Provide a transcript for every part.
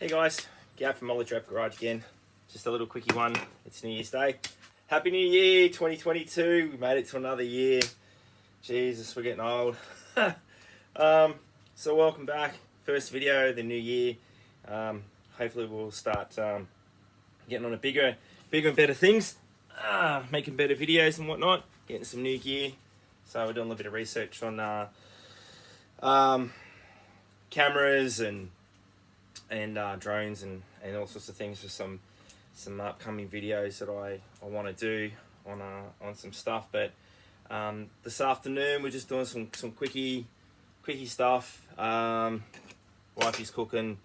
Hey guys, Gav from Molly Trap Garage again. Just a little quickie one. It's New Year's Day. Happy New Year 2022. We made it to another year. Jesus, we're getting old. So welcome back. First video of the new year. Hopefully we'll start getting on to bigger and better things. Making better videos and whatnot. Getting some new gear. So we're doing a little bit of research on cameras and drones and all sorts of things for some upcoming videos that I want to do on some stuff. But this afternoon we're just doing some quickie stuff. Wifey's cooking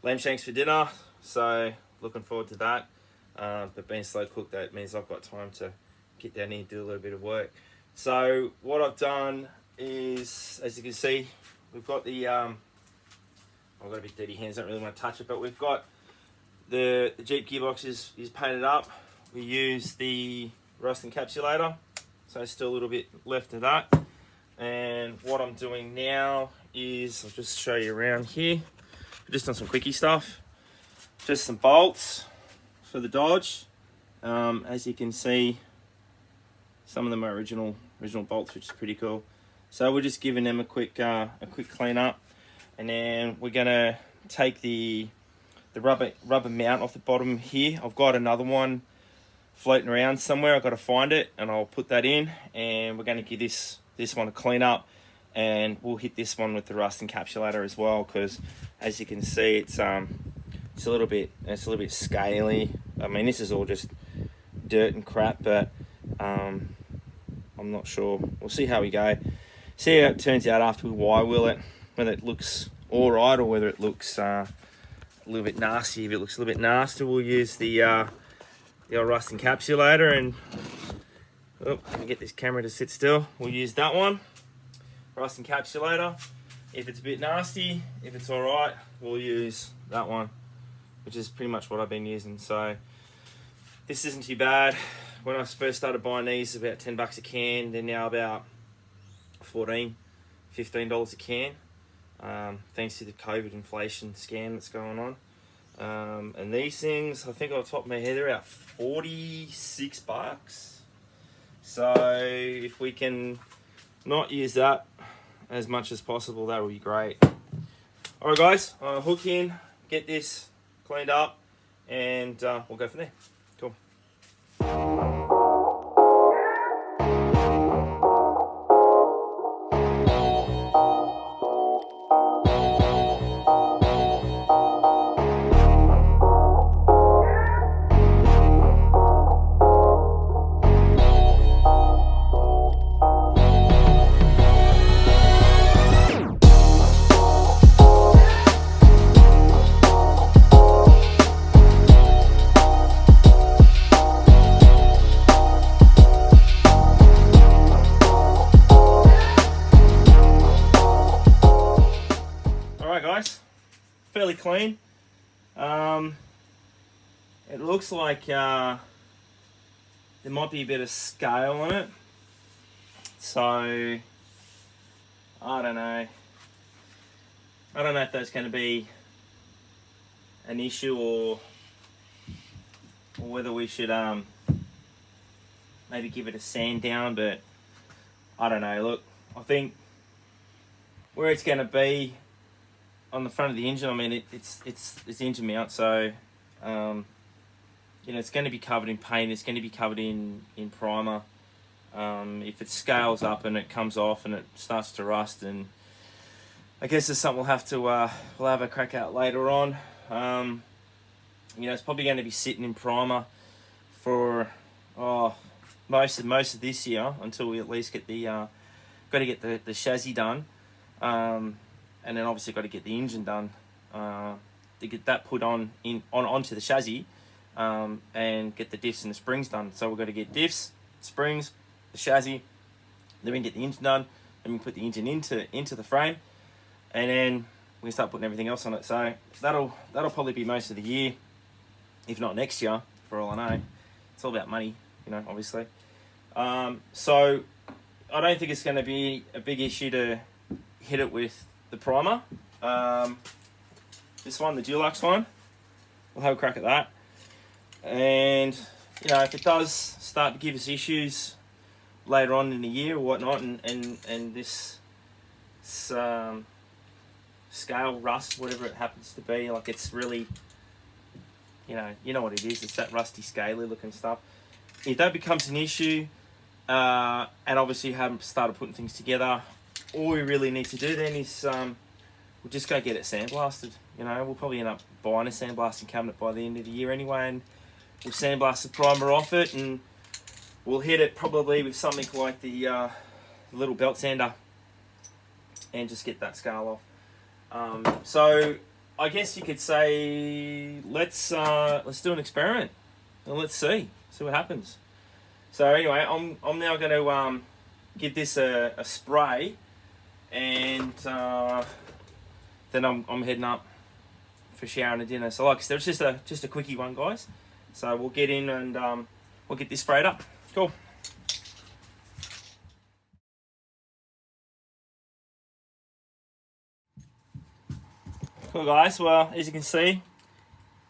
lamb shanks for dinner, so looking forward to that. But being slow cooked, that means I've got time to get down here and do a little bit of work. So what I've done is, as you can see, we've got the I've got a bit dirty hands, don't really want to touch it, but we've got the Jeep gearbox is painted up. We use the rust encapsulator, so still a little bit left of that. And what I'm doing now is, I'll just show you around here. I've just done some quickie stuff. Just some bolts for the Dodge. As you can see, some of them are original bolts, which is pretty cool. So we're just giving them a quick clean up. And then we're gonna take the rubber mount off the bottom here. I've got another one floating around somewhere. I've got to find it, and I'll put that in. And we're gonna give this one a clean up, and we'll hit this one with the rust encapsulator as well. Because as you can see, it's a little bit scaly. I mean, this is all just dirt and crap, but I'm not sure. We'll see how we go. See how it turns out after we wire wheel it. Whether it looks all right or whether it looks a little bit nasty. If it looks a little bit nasty, we'll use the old rust encapsulator. And let me get this camera to sit still. We'll use that one, rust encapsulator. If it's a bit nasty, if it's all right, we'll use that one, which is pretty much what I've been using. So this isn't too bad. When I first started buying these, about $10 a can. They're now about $14, $15 a can. Thanks to the COVID inflation scam that's going on. And these things, I think off the top of my head, they're about $46. So if we can not use that as much as possible, that would be great. Alright guys, I'll hook in, get this cleaned up, and we'll go from there. Cool. Guys, fairly clean. It looks like there might be a bit of scale on it, so I don't know if that's going to be an issue or whether we should maybe give it a sand down. But I don't know. Look, I think where it's going to be on the front of the engine, I mean, it's the engine mount, so you know, it's going to be covered in paint. It's going to be covered in primer. If it scales up and it comes off and it starts to rust, and I guess there's something we'll have a crack at later on. You know, it's probably going to be sitting in primer for most of this year until we at least get the chassis done. And then obviously got to get the engine done to get that put onto the chassis, and get the diffs and the springs done. So we've got to get diffs, springs, the chassis, then we can get the engine done, and we can put the engine into the frame, and then we can start putting everything else on it. So that'll probably be most of the year, if not next year, for all I know. It's all about money, you know, obviously. So I don't think it's going to be a big issue to hit it with the primer. this one, the Deluxe one. We'll have a crack at that. And, you know, if it does start to give us issues later on in the year or whatnot, and this scale rust, whatever it happens to be, like it's really, you know what it is, it's that rusty scaly looking stuff. If that becomes an issue, and obviously you haven't started putting things together, all we really need to do then is we'll just go get it sandblasted. You know, we'll probably end up buying a sandblasting cabinet by the end of the year anyway, and we'll sandblast the primer off it, and we'll hit it probably with something like the little belt sander, and just get that scale off. So I guess you could say let's do an experiment and let's see what happens. So anyway, I'm now going to give this a spray, and then I'm heading up for shower and dinner. So like I said, it's just a quickie one, guys. So we'll get in and we'll get this sprayed up. Cool. Cool, guys. Well, as you can see,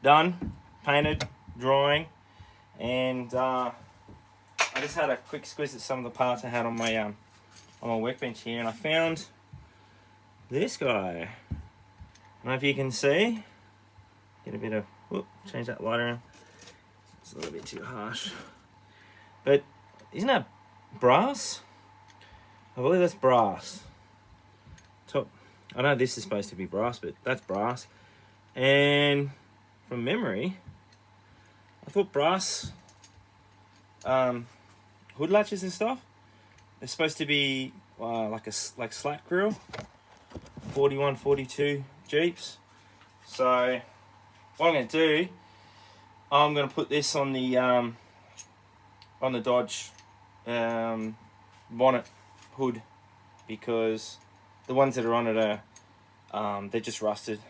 done, painted, drawing, and I just had a quick squiz at some of the parts I had on my workbench here, and I found this guy. I don't know if you can see. Get a bit of, whoop, change that light around. It's a little bit too harsh. But isn't that brass? I believe that's brass. Top. I know this is supposed to be brass, but that's brass. And from memory, I thought brass hood latches and stuff, they're supposed to be like slat grill, 41, 42 Jeeps. So what I'm going to do, I'm going to put this on the Dodge bonnet hood, because the ones that are on it are they're just rusted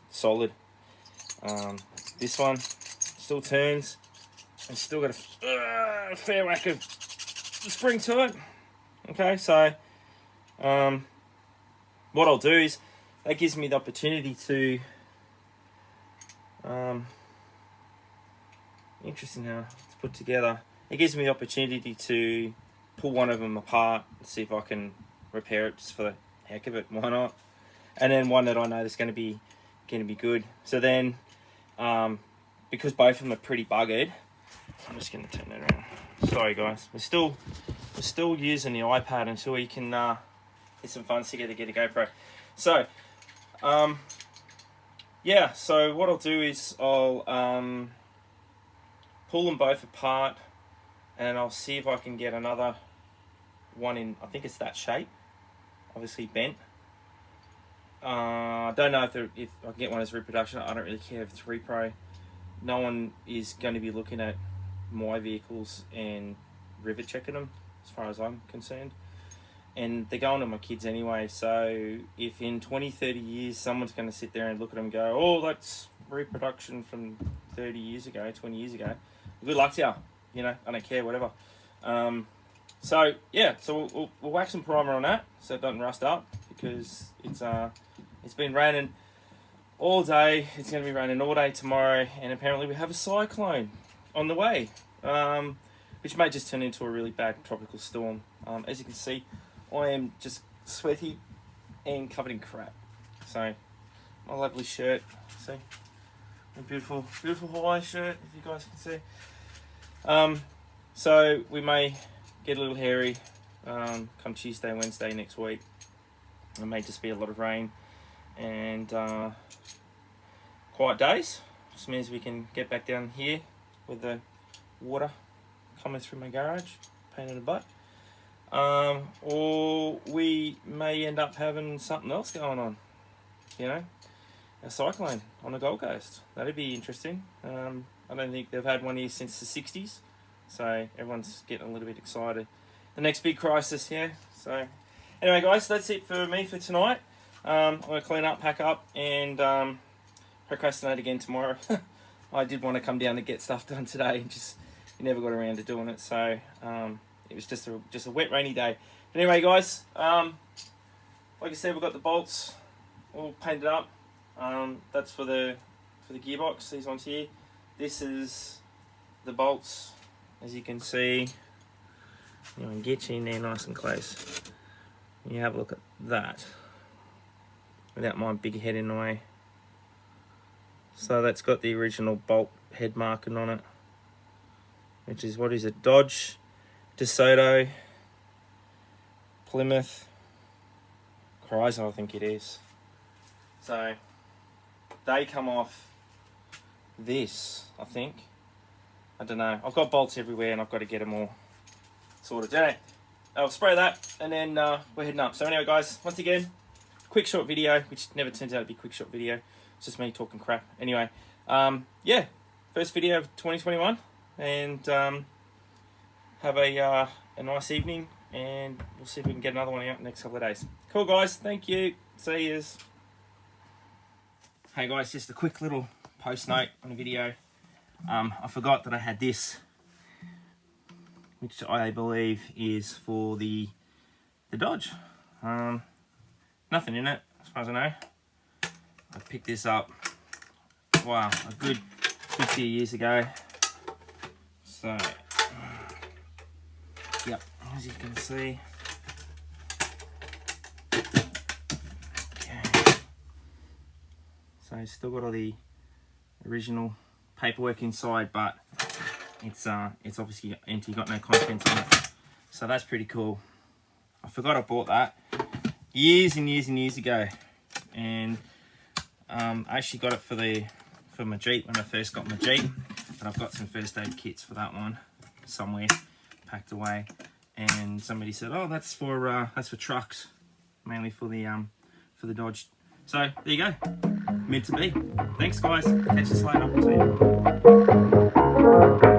solid. This one still turns and still got a fair whack of spring to it. Okay, so what I'll do is that gives me the opportunity to interesting how it's put together. It gives me the opportunity to pull one of them apart and see if I can repair it just for the heck of it. Why not? And then one that I know is going to be good. So then, because both of them are pretty buggered, I'm just going to turn that around. Sorry, guys. We're still using the iPad until we can get some funds together to get a GoPro. So, yeah. So what I'll do is I'll pull them both apart, and I'll see if I can get another one in. I think it's that shape. Obviously bent. I don't know if I can get one as reproduction. I don't really care if it's repro. No one is going to be looking at my vehicles and rivet checking them, as far as I'm concerned. And they're going to my kids anyway, so if in 20, 30 years someone's going to sit there and look at them and go, oh, that's reproduction from 30 years ago, 20 years ago, good luck to you. You know, I don't care, whatever. So, yeah, so we'll whack some primer on that so it doesn't rust up, because it's been raining all day. It's going to be raining all day tomorrow, and apparently we have a cyclone on the way, which may just turn into a really bad tropical storm. As you can see, I am just sweaty and covered in crap. So, my lovely shirt, see, a beautiful Hawaii shirt, if you guys can see. So we may get a little hairy come Tuesday, Wednesday next week. It may just be a lot of rain and quiet days. Just means we can get back down here with the water coming through my garage, pain in the butt. Or we may end up having something else going on, you know, a cyclone on the Gold Coast. That'd be interesting. I don't think they've had one here since the 60s, so everyone's getting a little bit excited. The next big crisis, yeah. So anyway, guys, that's it for me for tonight. I'm going to clean up, pack up, and procrastinate again tomorrow. I did want to come down to get stuff done today, and just never got around to doing it. So it was just a wet, rainy day. But anyway, guys, like I said, we've got the bolts all painted up. That's for the gearbox. These ones here. This is the bolts, as you can see. You know, get you in there nice and close. You have a look at that without my big head in the way. So that's got the original bolt head marking on it, which is, what is it, Dodge, DeSoto, Plymouth, Chrysler, I think it is. So they come off this, I think. I don't know. I've got bolts everywhere and I've got to get them all sorted. Anyway, I'll spray that and then we're heading up. So anyway, guys, once again, quick short video, which never turns out to be a quick short video. It's just me talking crap. Anyway, yeah, first video of 2021, and have a nice evening, and we'll see if we can get another one out in the next couple of days. Cool, guys. Thank you. See yous. Hey, guys, just a quick little post note on the video. I forgot that I had this, which I believe is for the Dodge. Nothing in it, as far as I know. I picked this up, wow, a good 50 years ago. So, yep, as you can see. Okay. So it's still got all the original paperwork inside, but it's obviously empty, got no contents on it. So that's pretty cool. I forgot I bought that years and years and years ago, and I actually got it for my Jeep when I first got my Jeep, but I've got some first aid kits for that one somewhere packed away, and somebody said, oh, that's for trucks, mainly for the Dodge. So there you go, meant to be. Thanks, guys, catch us later. See you.